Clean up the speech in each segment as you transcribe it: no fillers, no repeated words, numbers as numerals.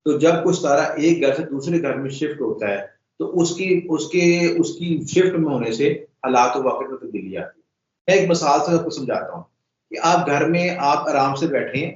तो जब कुछ तारा एक घर से दूसरे घर में शिफ्ट होता है तो उसकी उसके उसकी शिफ्ट में होने से हालात और वाक़े में तब्दीली आती है। मैं एक मिसाल से आपको समझाता हूँ कि आप घर में आप आराम से बैठे हैं,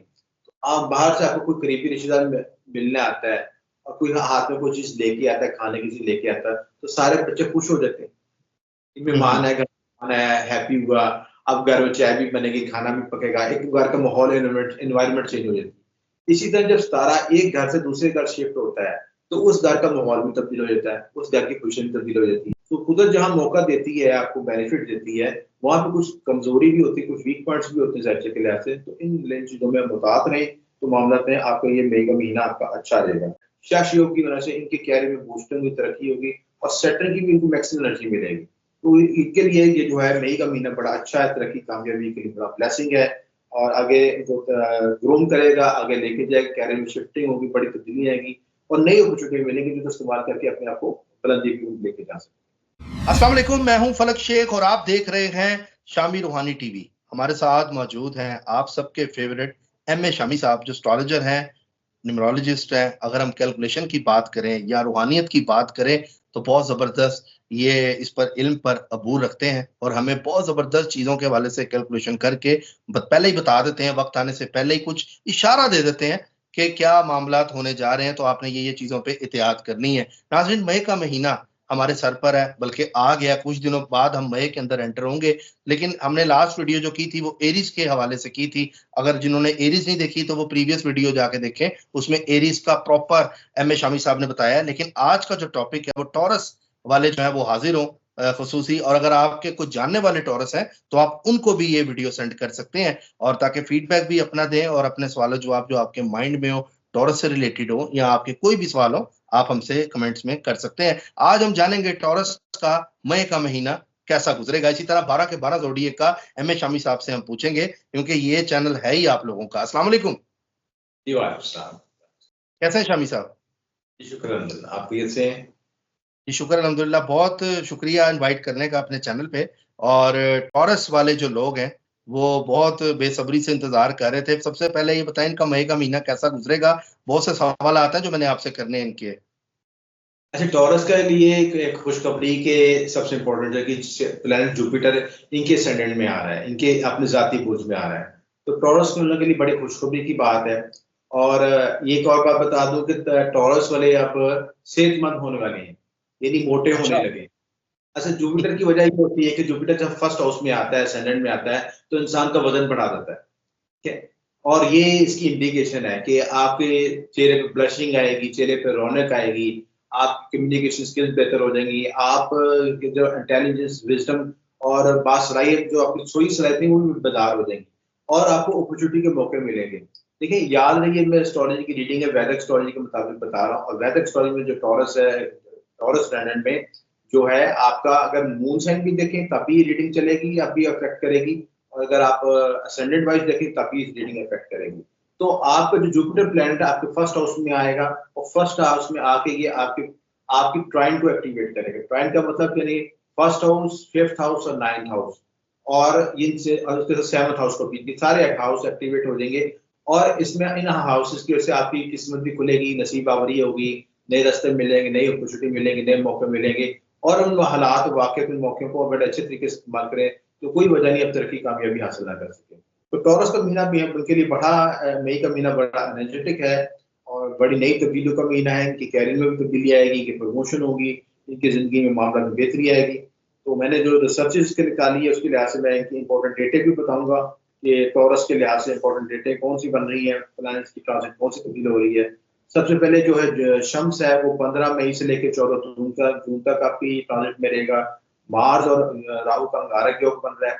आप बाहर से आपको कोई करीबी रिश्तेदार मिलने आता है और कोई हाथ में कोई चीज़ लेके आता है, खाने की चीज़ लेके आता है, तो सारे बच्चे खुश हो जाते हैं। मेहमान है, घर मेहमान आया, हैप्पी हुआ, अब घर में चाय भी बनेगी, खाना भी पकेगा, एक घर का माहौल एनवायरनमेंट चेंज हो जाती है। इसी तरह जब सितारा एक घर से दूसरे घर शिफ्ट होता है, तो उस घर का माहौल भी तब्दील हो जाता है, उस घर की खुशी भी तब्दील हो जाती है। तो कुदरत जहाँ मौका देती है, आपको बेनिफिट देती है, वहाँ पे कुछ कमज़ोरी भी होती है, कुछ वीक पॉइंट्स भी होते हैं ज़ाहिर के लिहाज़ से, तो इन चीज़ों में मुतात रहें, तो मामलात में आपका ये मई का महीना आपका अच्छा रहेगा। शख्स योग की वजह से इनके कैरियर में बूस्टिंग हुई, तरक्की होगी और सेटल की भी इनको मैक्सिमम एनर्जी मिलेगी। तो इनके लिए ये जो है मई का महीना बड़ा अच्छा है, तरक्की कामयाबी के लिए बड़ा ब्लेसिंग है और आगे जो ग्रूम करेगा, आगे लेके जाएगा, कैरियर में शिफ्टिंग होगी, बड़ी तब्दीली आएगी और नई अपॉर्चुनिटी मिलेगी जो इस्तेमाल करके अपने आप को बुलंदी की ओर लेके जा सकते। अस्सलाम वालेकुम, मैं हूं फलक शेख और आप देख रहे हैं शामी रूहानी टीवी। हमारे साथ मौजूद हैं आप सबके फेवरेट एम ए शामी साहब, जो एस्ट्रोलॉजर हैं, न्यूमरोलॉजिस्ट हैं। अगर हम कैलकुलेशन की बात करें या रूहानियत की बात करें तो बहुत ज़बरदस्त ये इस पर इल्म पर अबूर रखते हैं और हमें बहुत ज़बरदस्त चीज़ों के हवाले से कैलकुलेशन करके पहले ही बता देते हैं, वक्त आने से पहले ही कुछ इशारा दे देते हैं कि क्या मामलात होने जा रहे हैं, तो आपने ये चीज़ों पे एहतियात करनी है। नाज़रीन, मई का महीना हमारे सर पर है, बल्कि आ गया, कुछ दिनों बाद हम मई के अंदर एंटर होंगे। लेकिन हमने लास्ट वीडियो जो की थी वो एरीज के हवाले से की थी। अगर जिन्होंने एरीज नहीं देखी तो वो प्रीवियस वीडियो जाके देखें, उसमें एरीज का प्रॉपर एम ए शामी साहब ने बताया है। लेकिन आज का जो टॉपिक है वो टॉरस वाले जो है वो हाजिर हों खसूसी, और अगर आपके कुछ जानने वाले टॉरस हैं तो आप उनको भी ये वीडियो सेंड कर सकते हैं, और ताकि फीडबैक भी अपना दें और अपने सवाल जवाब जो आपके माइंड में हो, टॉरस से रिलेटेड हो या आपके कोई भी सवाल हो, आप हमसे कमेंट्स में कर सकते हैं। आज हम जानेंगे टॉरस का मई का महीना कैसा गुजरेगा। इसी तरह 12 के 12 जोड़िए का एम ए शामी साहब से हम पूछेंगे, क्योंकि ये चैनल है ही आप लोगों का। अस्सलाम वालेकुम। जी वालेकुम। कैसे हैं शामी साहब? जी शुक्र अल्हम्दुलिल्लाह, आप कैसे हैं? जी शुक्र अल्हम्दुलिल्लाह। बहुत शुक्रिया इनवाइट करने का अपने चैनल पे। और टॉरस वाले जो लोग हैं वो बहुत बेसब्री से इंतजार कर रहे थे। सबसे पहले ये बताएं इनका मई का महीना कैसा गुजरेगा? बहुत से सवाल आते हैं जो मैंने आपसे करने हैं इनके। अच्छा, टॉरस के लिए एक खुशखबरी के सबसे इम्पोर्टेंट है कि प्लैनेट जुपिटर इनके असेंडेंट में आ रहा है, इनके अपने जाती बुर्ज में आ रहा है। तो टॉरस के लोगों के लिए बड़ी खुशखबरी की बात है। और ये एक और बात बता दूं कि टॉरस वाले अब सेहतमंद होने वाले हैं, यानी मोटे अच्छा। होने लगे। अच्छा, जुपिटर की वजह ये होती है कि जुपिटर जब फर्स्ट हाउस में आता है, असेंडेंट में आता है, तो इंसान का वजन बढ़ा देता है। ठीक है, और ये इसकी इंडिकेशन है कि आपके चेहरे पे ब्लशिंग आएगी, चेहरे पे रौनक आएगी, आपकी कम्युनिकेशन स्किल्स बेहतर हो जाएंगी, आप के जो इंटेलिजेंस, विजडम और बासलाहियत जो आपकी सोई सलाहियत वो भी बेदार हो जाएंगी और आपको अपॉर्चुनिटी के मौके मिलेंगे। देखिए, याद रखिए, मैं एस्ट्रोलॉजी की रीडिंग है, वैदिक एस्ट्रोलॉजी के मुताबिक बता रहा हूँ। और वैदिक एस्ट्रोलॉजी में जो टॉरस है, टॉरस प्लैनेट में जो है आपका, अगर मून साइन भी देखें तब भी रीडिंग चलेगी, अब भी अफेक्ट करेगी। और अगर आप असेंडेंट वाइज देखें तब भी रीडिंग इफेक्ट करेगी। तो आपका जो जुपिटर प्लैनेट आपके फर्स्ट हाउस में आएगा और फर्स्ट हाउस में आके ये आपके आपकी ट्राइन को एक्टिवेट करेगा। ट्राइन का मतलब यानी फर्स्ट हाउस, फिफ्थ हाउस और नाइन्थ हाउस, और इनसे और उसके साथ सेवंथ हाउस को भी, सारे हाउस एक्टिवेट हो जाएंगे। और इसमें इन हाउसेस की वजह से आपकी किस्मत भी खुलेगी, नसीब आवरी होगी, नए रास्ते मिलेंगे, नई अपॉर्चुनिटी मिलेंगे, नए मौके मिलेंगे। और उन हालात वाकई उन मौके को बड़े अच्छे तरीके से इस्तेमाल करें तो कोई वजह नहीं अब तरक्की कामयाबी हासिल ना कर सके। तो टॉरस का महीना भी है उनके लिए बड़ा, मई का महीना बड़ा एनर्जेटिक है और बड़ी नई तब्दीलियों का महीना है। इनकी कैरियर में भी तब्दीली आएगी, इनकी प्रमोशन होगी, इनकी जिंदगी में मामला में बेहतरी आएगी। तो मैंने जो रिसर्चेस के निकाली है उसके लिहाज से मैं इनकी इंपॉर्टेंट डेटे भी बताऊंगा कि टॉरस के लिहाज से इंपॉर्टेंट डेटे कौन सी बन रही है, प्लैनेट्स की ट्रांजिट कौन सी तब्दील हो रही है। सबसे पहले जो है शम्स है वो 15 मई से लेकर 14 जून तक आपकी ट्रांजिट में रहेगा। मार्स और राहु का अंगारक योग बन रहा है।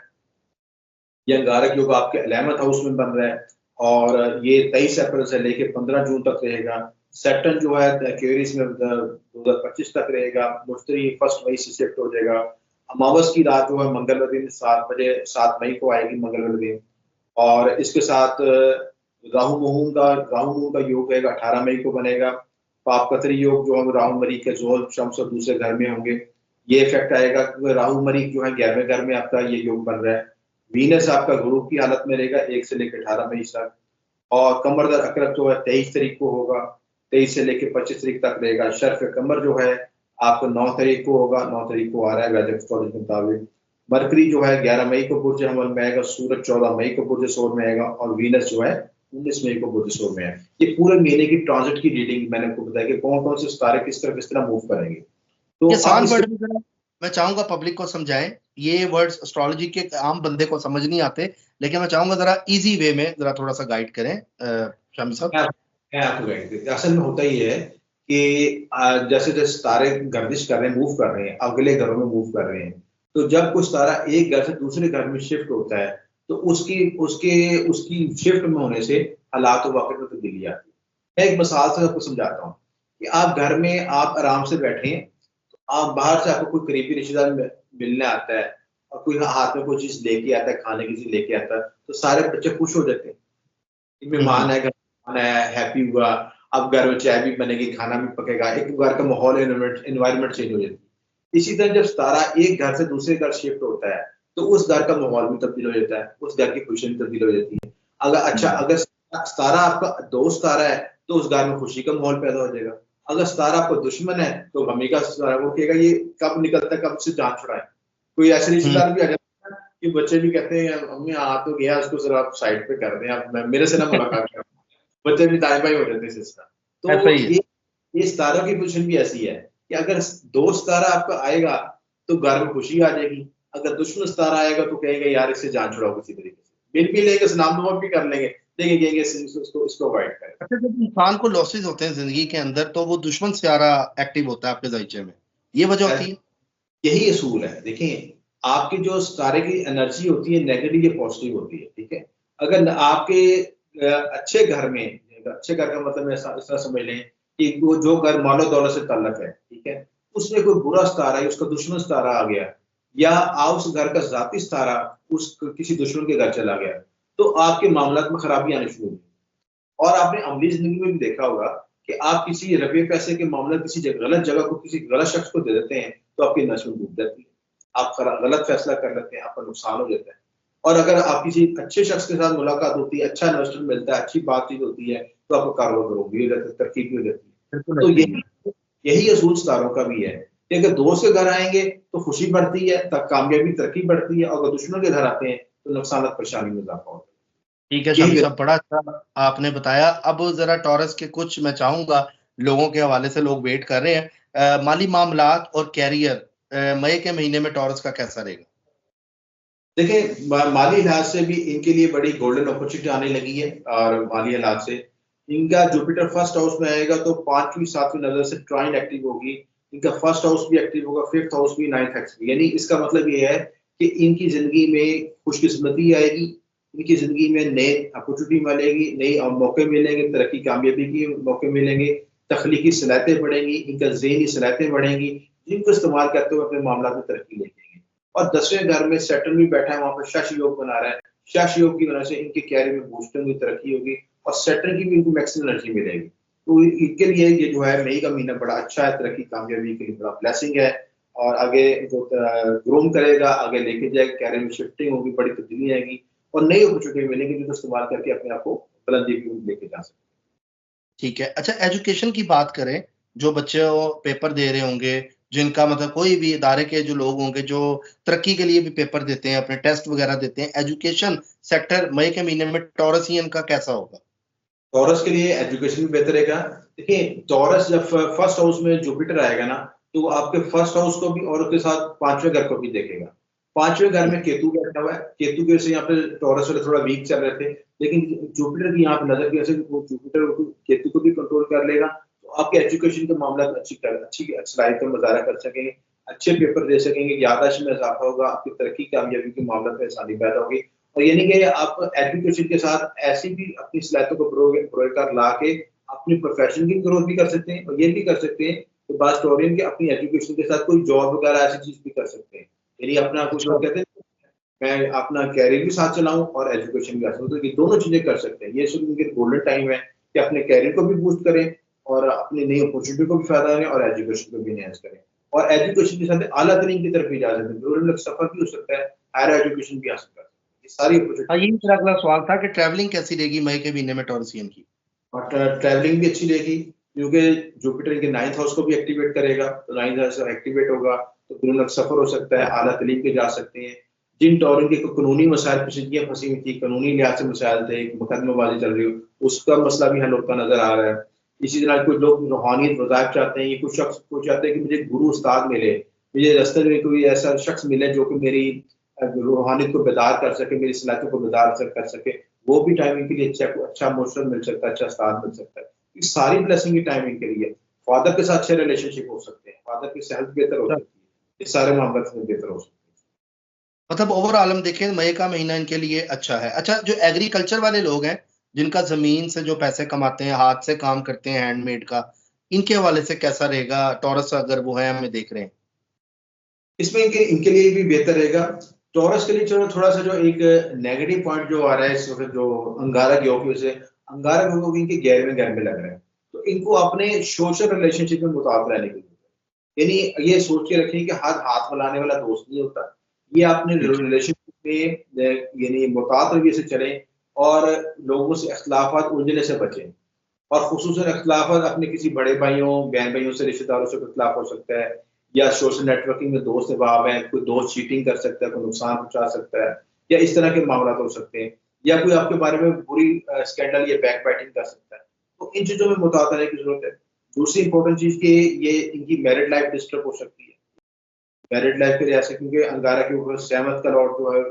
ये अंगारक योग आपके 11th हाउस में बन रहा है और ये 23 अप्रैल से लेकर 15 जून तक रहेगा। सैटर्न जो है एक्वेरियस में 2025 तक रहेगा। मुश्तरी 1 मई से शिफ्ट हो जाएगा। अमावस की रात जो है मंगलवार दिन 7 बजे 7 मई को आएगी, मंगलवार दिन। और इसके साथ राहु मून का योग रहेगा, 18 मई को बनेगा। पापकतरी योग जो है राहु मरीक के जोहर शम्स और दूसरे घर में होंगे, ये इफेक्ट आएगा क्योंकि राहु मरीक जो है 11वें घर में आपका ये योग बन रहा है। वीनस आपका गुरु की हालत में रहेगा 1 से लेकर 18 मई तक। और कमर दर अकरब जो है 23 तारीख को होगा। 23 से लेकर 25 तारीख तक रहेगा। शर्फ कमर जो है आपको 9 तारीख को होगा, 9 तारीख को आ रहा है वैदिक एस्ट्रोलॉजी के मुताबिक। मरकरी जो है 11 मई को बुर्ज हमल में आएगा, सूरज 14 मई को बुर्ज सोर में आएगा, और वीनस जो है 19 मई को बुर्ज सोर में है। ये पूरे महीने की ट्रांजिट की रीडिंग मैंने आपको बताया कि कौन कौन से सितारे किस तरह मूव करेंगे। तो ये आसान वर्ड में जरा मैं चाहूंगा पब्लिक को समझाएं, ये वर्ड्स एस्ट्रोलॉजी के आम बंदे को समझ नहीं आते, लेकिन मैं चाहूंगा जरा इजी वे में जरा थोड़ा सा गाइड करें शामी साहब। मैं आपको गाइड, असल में होता ही है कि जैसे जैसे तारे गर्दिश कर रहे हैं, मूव कर रहे हैं, अगले घरों में मूव कर रहे हैं, तो जब कुछ तारा एक घर से दूसरे घर में शिफ्ट होता है तो उसकी उसके उसकी शिफ्ट में होने से हालात और वाकई में तब्दीली आती है। मैं एक मिसाल से आपको समझाता हूँ कि आप घर में आप आराम से बैठे हैं, तो आप बाहर से आपको कोई करीबी रिश्तेदार मिलने आता है और कोई हाथ में कोई चीज लेके आता है, खाने की चीज लेके आता है, तो सारे बच्चे खुश हो जाते हैं, मेहमान है, घर है, हैप्पी हुआ। अब घर में चाय भी बनेगी, खाना भी पकेगा, एक घर का माहौल एनवायरनमेंट चेंज हो जाती है। इसी तरह जब सितारा एक घर से दूसरे घर शिफ्ट होता है तो उस घर का माहौल भी तब्दील हो जाता है, उस घर की खुशी भी तब्दील हो जाती है। अगर सितारा आपका दोस्त सितारा है तो उस घर में खुशी का माहौल पैदा हो जाएगा। अगर सितारा आपका दुश्मन है तो गमी का सितारा, वो कहेगा ये कब निकलता है, कब से जान छुड़ाए। कोई ऐसे रिश्तेदार भी आ जाता है कि बच्चे भी कहते हैं मम्मी आ तो गया, उसको जरा आप साइड पे कर दें, आप मेरे से ना मुलाकात करें, बच्चे भी दाएं बाएं हो जाते हैं सिस्टम। तो ये सितारों की पोजीशन भी ऐसी है कि अगर दोस्त सितारा आपका आएगा तो घर में खुशी आ जाएगी, अगर दुश्मन सितारा आएगा तो कहेंगे यार इससे जान छुड़ाओ किसी तरीके से, मिल भी लेंगे, सलाम दुआ भी कर लेंगे, लेकिन कहेंगे इसको अवॉइड करें। अच्छा, जब इंसान को लॉसेस होते हैं जिंदगी के अंदर तो वो दुश्मन सितारा एक्टिव होता है आपके ज़ाइचे में, ये वजह होती है? यही असूल है। देखिए आपकी जो सितारे की एनर्जी होती है नेगेटिव या पॉजिटिव होती है, ठीक है। अगर आपके अच्छे घर में, अच्छे घर का मतलब इस तरह समझ लें कि वो जो घर मालो दौलत से ताल्लुक है, ठीक है, उसमें कोई बुरा सितारा है, उसका दुश्मन सितारा आ गया, या उस घर का जाती सितारा उस किसी दुश्मन के घर चला गया, तो आपके मामलात में खराबी आनी शुरू हुई। और आपने अमली जिंदगी में भी देखा होगा कि आप किसी रुपये पैसे के मामले किसी गलत जगह को किसी गलत शख्स को दे देते हैं तो आपकी नस्ल डूब जाती है, आप गलत फैसला कर लेते हैं, आपका नुकसान हो जाता है। और अगर आप किसी अच्छे शख्स के साथ मुलाकात होती है, अच्छा इन्वेस्टर मिलता है, अच्छी बातचीत होती है, तो आपका कारोबार ग्रो भी हो जाता है, तरक्की भी हो जाती है। तो यही असूल सितारों का भी है कि अगर दोस्त के घर आएंगे तो खुशी बढ़ती है, तब कामयाबी तरक्की बढ़ती है, और अगर दुश्मन के घर आते हैं तो नुकसान परेशानी में इजाफा होता है। ठीक है शामी साहब, बड़ा अच्छा आपने बताया। अब जरा टॉरस के कुछ मैं चाहूंगा लोगों के हवाले से, लोग वेट कर रहे हैं, माली मामलात और कैरियर मई के महीने में टॉरस का कैसा रहेगा? देखिए माली लिहाज से भी इनके लिए बड़ी गोल्डन अपॉर्चुनिटी आने लगी है, और माली लिहाज से इनका जुपिटर फर्स्ट हाउस में आएगा तो 5वीं 7वीं नजर से ट्राइन एक्टिव होगी, इनका फर्स्ट हाउस भी एक्टिव होगा, 5th हाउस भी, 9th हाउस भी। यानी इसका मतलब ये है कि इनकी जिंदगी में खुशकिस्मती आएगी, इनकी जिंदगी में नए अपॉर्चुनिटी मिलेगी, नए मौके मिलेंगे, तरक्की कामयाबी के मौके मिलेंगे, तख्लीकी सलाहियतें बढ़ेंगी, इनका ज़हनी सलाहियतें बढ़ेंगी, जिनको इस्तेमाल करते हुए अपने मामला में तरक्की लेंगे। और 10वें घर में सैटर्न भी बैठा है, वहां पर शश योग बना रहा है, शश योग की वजह से इनके कैरियर में बूस्ट होगी, तरक्की होगी, और सैटर्न की भी इनको मैक्सिमम एनर्जी मिलेगी। तो इनके लिए ये जो है मई का महीना बड़ा अच्छा है, तरक्की कामयाबी के लिए बड़ा ब्लेसिंग है, और आगे जो ग्रोम करेगा, आगे लेके जाएगा, कैरियर में शिफ्टिंग होगी, बड़ी तब्दीली आएगी, और नई अपॉर्चुनिटी मिलेगी जिनको इस्तेमाल करके अपने आप को बुलंदी भी लेके जा सकते हैं। ठीक है। अच्छा, एजुकेशन की बात करें, जो बच्चे पेपर दे रहे होंगे, जिनका मतलब कोई भी इदारे के जो लोग होंगे जो तरक्की के लिए भी पेपर देते हैं, अपने टेस्ट वगैरह देते हैं, एजुकेशन सेक्टर मई के महीने में टॉरसियन का कैसा होगा? टॉरस के लिए एजुकेशन भी बेहतर रहेगा। देखिए टॉरस जब फर्स्ट हाउस में जुपिटर आएगा ना, तो आपके फर्स्ट हाउस को भी और उसके साथ 5वें घर को भी देखेगा। 5वें घर में केतु बैठा हुआ है, केतु की वजह से यहाँ पे टॉरस वाले थोड़ा वीक चल रहे थे, लेकिन जुपिटर की यहाँ पे नजर की वजह से वो जुपिटर केतु को भी कंट्रोल कर लेगा, तो आपके एजुकेशन के मामला अच्छी सलाहियत का मुजाहरा कर सकेंगे, अच्छे पेपर दे सकेंगे, याददाश्त में इजाफा होगा, आपकी तरक्की कामयाबी के मामला में आसानी पैदा होगी। और यानी कि आप एजुकेशन के साथ ऐसी भी अपनी सलाहियतों को प्रो कर ला के अपनी प्रोफेशन की ग्रोथ भी कर सकते हैं, और ये भी कर सकते हैं कि बास्टोरियन के अपनी एजुकेशन के साथ कोई जॉब वगैरह ऐसी चीज भी कर सकते हैं। यानी अपना कुछ लोग कहते हैं मैं अपना कैरियर भी साथ चलाऊं और एजुकेशन भी साथ, तो ये दोनों चीजें कर सकते हैं। ये सिर्फ उनके गोल्डन टाइम है कि अपने कैरियर को भी बूस्ट करें और अपनी नई अपॉर्चुनिटी को भी फायदा लें और एजुकेशन को भी एनहांस करें, और एजुकेशन के साथ आला तरीन की तरफ भी जा सकते हैं, रूरल सफर भी हो सकता है, हायर एजुकेशन भी हासिल कर सकते हैं। ये सारी यही मेरा अगला सवाल था कि ट्रैवलिंग कैसी रहेगी मई के महीने में टॉरसियन की? और ट्रैवलिंग भी अच्छी रहेगी, क्योंकि जुपिटर इनके 9th हाउस को भी एक्टिवेट करेगा, तो 9th हाउस एक्टिवेट होगा तो फिर उन्हें सफर हो सकता है, आला तलीम पे जा सकते हैं। जिन टॉरिन के कानूनी मसाइल पेचीदगियां फंसी हुई थी, कानूनी लिहाज से मसाइल थे, मुकदमेबाजी चल रही हो, उसका मसला भी हल होता नजर आ रहा है। इसी तरह कुछ लोग रूहानियत वज़ाइफ चाहते हैं, कुछ शख्स को चाहते हैं कि मुझे गुरु उस्ताद मिले, मुझे रास्ते में कोई ऐसा शख्स मिले जो कि मेरी रूहानियत को बेदार कर सके, मेरी सलाहियत को बेदार कर सके। वो भी टाइमिंग के लिए अच्छा मोशन मिल सकता है, अच्छा उस्ताद मिल सकता है। इस सारी ब्लेसिंग की टाइमिंग के लिए फादर के साथ अच्छे रिलेशनशिप हो सकते हैं, फादर की सेहत बेहतर हो सकती है, इस सारे मामले में बेहतर हो सकते हैं। मतलब ओवरऑल हम देखें मई का महीना इनके लिए अच्छा है। अच्छा, जो एग्रीकल्चर वाले लोग हैं, जिनका जमीन से जो पैसे कमाते हैं, हाथ से काम करते हैं, हैंडमेड का, इनके हवाले से कैसा रहेगा टॉरस अगर वो है हमें देख रहे हैं? इसमें इनके इनके लिए भी बेहतर रहेगा। टॉरस के लिए चलो थोड़ा सा जो एक नेगेटिव पॉइंट जो आ रहा है इस वक्त, जो अंगारक योग की वजह से अंगारक योग इनके गैर में लग रहे हैं, तो इनको अपने सोशल रिलेशनशिप में मुताबिक रहने की जरूरत है। यानी ये सोच के रखें कि हर हाथ मिलाने वाला दोस्त नहीं होता, ये अपने ठीक है। रिलेशनशिप में यानी मुताबिक से चलें और लोगों से अख्तिलाफात उलझने से बचें। और खुसूसन अख्तिलाफात अपने किसी बड़े भाइयों, बहन भाइयों से, रिश्तेदारों से इख्तिलाफ हो सकता है, या सोशल नेटवर्किंग में दोस्त अहबाब हैं, कोई दोस्त चीटिंग कर सकता है, कोई नुकसान पहुंचा सकता है, या इस तरह के मामला हो सकते हैं, या कोई आपके बारे में बुरी स्कैंडल या बैक बैटिंग कर सकता है। तो इन चीजों में मुताबिक रहने की जरूरत है। दूसरी इंपॉर्टेंट चीज कि ये इनकी मैरिड लाइफ डिस्टर्ब हो सकती है। मैरिड लाइफ के लिहाज से, क्योंकि अंगारा के ऊपर सहमत का लॉर्ड जो है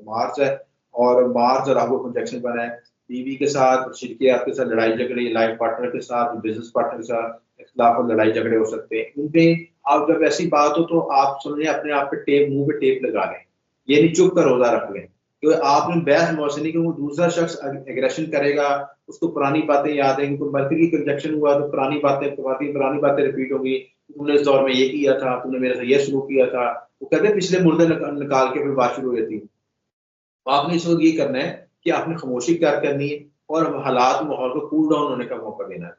मार्च है, और मार्च और राहु कंजक्शन बना है। बीवी के साथ, शिरके आपके साथ लड़ाई झगड़े, लाइफ पार्टनर के साथ, बिजनेस पार्टनर के साथ इख्तिलाफ और लड़ाई झगड़े हो सकते हैं। उनपे आप जब ऐसी बात हो तो आप समझे अपने आप पे टेप, मुंह पे टेप लगा लें, ये नहीं चुप कर रोजा रख लें। क्योंकि आपने बहस मौसमी कि वो दूसरा शख्स एग्रेशन करेगा, उसको पुरानी बातें याद है, क्योंकि मर्करी कंजक्शन हुआ तो पुरानी बातें रिपीट होंगी। तुमने इस दौर में ये किया था, तुमने मेरे से ये शुरू किया था, वो कहते हैं पिछले मुर्दे निकाल के फिर बात शुरू हो जाती है। तो आपने इस वक्त ये करना है कि आपने खामोशी इख्तियार करनी है और हालात माहौल को कूल डाउन होने का मौका देना है।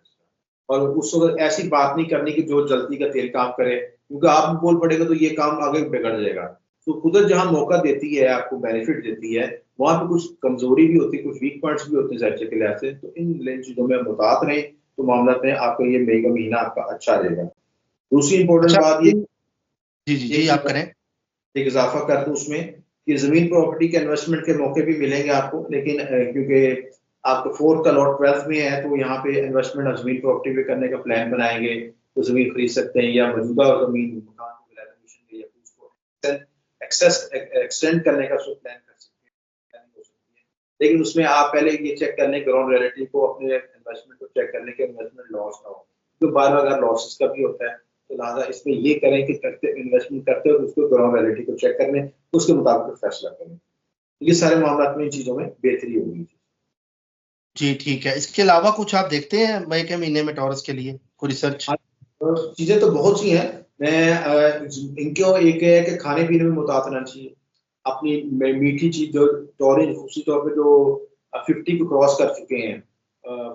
और उस वक्त ऐसी बात नहीं करनी कि जो जल्दी का तेल काम करे, क्योंकि आप भी बोल पड़ेगा तो ये काम आगे बिगड़ जाएगा। तो कुदरत जहां मौका देती है, आपको बेनिफिट देती है, वहां पे कुछ कमजोरी भी होती है, कुछ वीक पॉइंट्स भी होते हैं जर्चे के लिहाज से। तो इन चीजों में मुतात रहें, तो मामला में आपका ये मई का महीना आपका अच्छा रहेगा। दूसरी इंपॉर्टेंट अच्छा, बात ये, जी जी जी, एक आप चीज करें। एक इजाफा कर दूं उसमें, कि जमीन प्रॉपर्टी के इन्वेस्टमेंट के मौके भी मिलेंगे आपको, लेकिन क्योंकि आपका फोर्थ का लॉट 12th में है, तो यहाँ पे इन्वेस्टमेंट जमीन प्रॉपर्टी पे करने का प्लान बनाएंगे तो जमीन खरीद सकते हैं, या मौजूदा जमीन मकान को बगैर परमिशन के या उसको एक्सेस एक्सटेंड करने का प्लान कर सकते हैं, planning हो सकती है। लेकिन उसमें आप पहले ये चेक कर लें, ग्राउंड रियलिटी को, अपने इन्वेस्टमेंट को चेक कर लें कि इन्वेस्टमेंट लॉस ना हो, तो बार बार अगर लॉसेस का भी होता है, तो लिहाजा इसमें ये करें कि करते इन्वेस्टमेंट करते हो तो उसको ग्राउंड रियलिटी को चेक कर लें, उसके मुताबिक फैसला करें। ये सारे मामला में इन चीजों में बेहतरी होगी। जी ठीक है। इसके अलावा कुछ आप देखते हैं मई के महीने में टॉरस के लिए कोई रिसर्च? चीजें तो बहुत सी हैं। मैं इनको एक है कि खाने पीने में मुताबिक रहना चाहिए। अपनी मीठी चीज जो टॉरेंज खुशी तौर पे जो 50 को क्रॉस कर चुके हैं,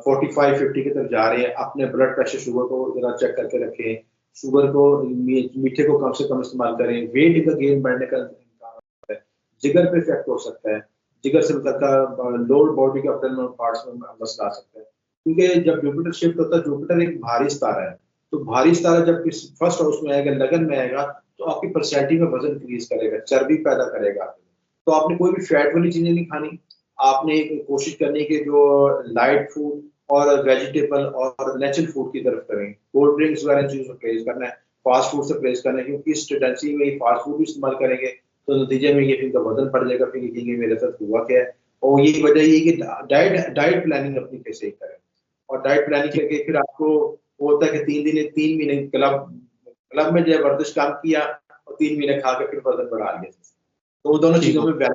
45-50 की तरफ जा रहे हैं, अपने ब्लड प्रेशर शुगर को जरा चेक करके रखें। शुगर को, मीठे को कम से कम इस्तेमाल करें। वेट इनका गेन बढ़ने का इम्कान होता है, जिगर पे इफेक्ट हो सकता है, जिगर से मतलब लोअर बॉडी के अब्डोमिनल पार्ट्स में मसला आ सकता है। क्योंकि जब जुपिटर शिफ्ट होता है, जुपिटर एक भारी सितारा है, तो भारी सितारा जब किस फर्स्ट हाउस में आएगा, लगन में आएगा, तो आपकी पर्सनैलिटी में वजन इंक्रीज करेगा, चर्बी पैदा करेगा। तो आपने कोई भी फैट वाली चीजें नहीं खानी। आपने कोशिश करनी कि जो लाइट फूड और वेजिटेबल और नेचुरल फूड की तरफ करें। कोल्ड ड्रिंक्स वगैरह चीजों से परहेज करना है, फास्ट फूड से परहेज करना है, क्योंकि इस टेंडेंसी में फास्ट फूड भी इस्तेमाल करेंगे तो नतीजे में ये फिर का वजन बढ़ जाएगा, फिर ये मेरे साथ हुआ क्या है। और ये वजह ये कि डाइट प्लानिंग अपनी कैसे करें, और डाइट प्लानिंग जी करके फिर आपको वो होता है कि 3 महीने क्लब क्लब में जो है वर्जिश काम किया और 3 महीने खा के फिर वजन बढ़ा लिया। तो वो दोनों ठीक चीजों हो। में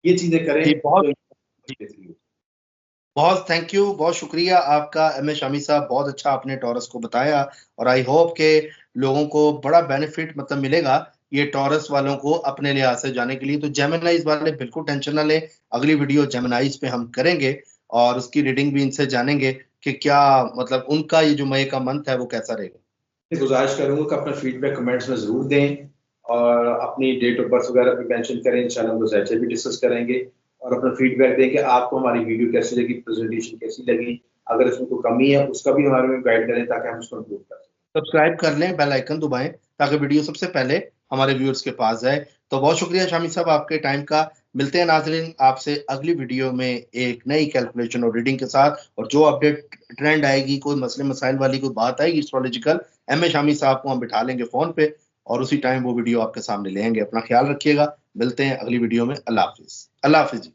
ये चीजें करें जी बहुत, तो जी बेहतरी होगी। बहुत थैंक यू, बहुत शुक्रिया आपका एम ए शामी साहब। बहुत अच्छा आपने टॉरस को बताया और आई होप के लोगों को बड़ा बेनिफिट मतलब मिलेगा ये टॉरस वालों को अपने लिहाज से जाने के लिए। तो जेमिनाइज वाले बिल्कुल टेंशन ना लें, अगली वीडियो जेमिनाइज पे हम करेंगे और उसकी रीडिंग भी इनसे जानेंगे कि क्या मतलब उनका ये जो मई का मंथ है वो कैसा रहेगा। गुजारिश करूंगा कि अपना फीडबैक कमेंट्स में जरूर दें, और अपनी डेट ऑफ बर्थ वगैरह भी मेंशन करें। इंशाल्लाह हम लोग भी डिस्कस करेंगे, और अपना फीडबैक दें कि आपको हमारी वीडियो कैसी लगी, प्रेजेंटेशन कैसी लगी, अगर इसमें कोई कमी है उसका भी हमारे में गाइड करें ताकि हम उसको इम्प्रूव कर सकें। सब्सक्राइब कर लें, बेल आइकन दबाएं ताकि वीडियो सबसे पहले हमारे व्यूअर्स के पास जाए। तो बहुत शुक्रिया शामी साहब आपके टाइम का। मिलते हैं नाजरीन आपसे अगली वीडियो में एक नई कैलकुलेशन और रीडिंग के साथ, और जो अपडेट ट्रेंड आएगी, कोई मसले मसाइल वाली कोई बात आएगी एस्ट्रोलॉजिकल, एम ए शामी साहब को हम बिठा लेंगे फोन पे और उसी टाइम वो वीडियो आपके सामने लेंगे। अपना ख्याल रखिएगा, मिलते हैं अगली वीडियो में। अल्लाह हाफिज। अल्लाह हाफिज।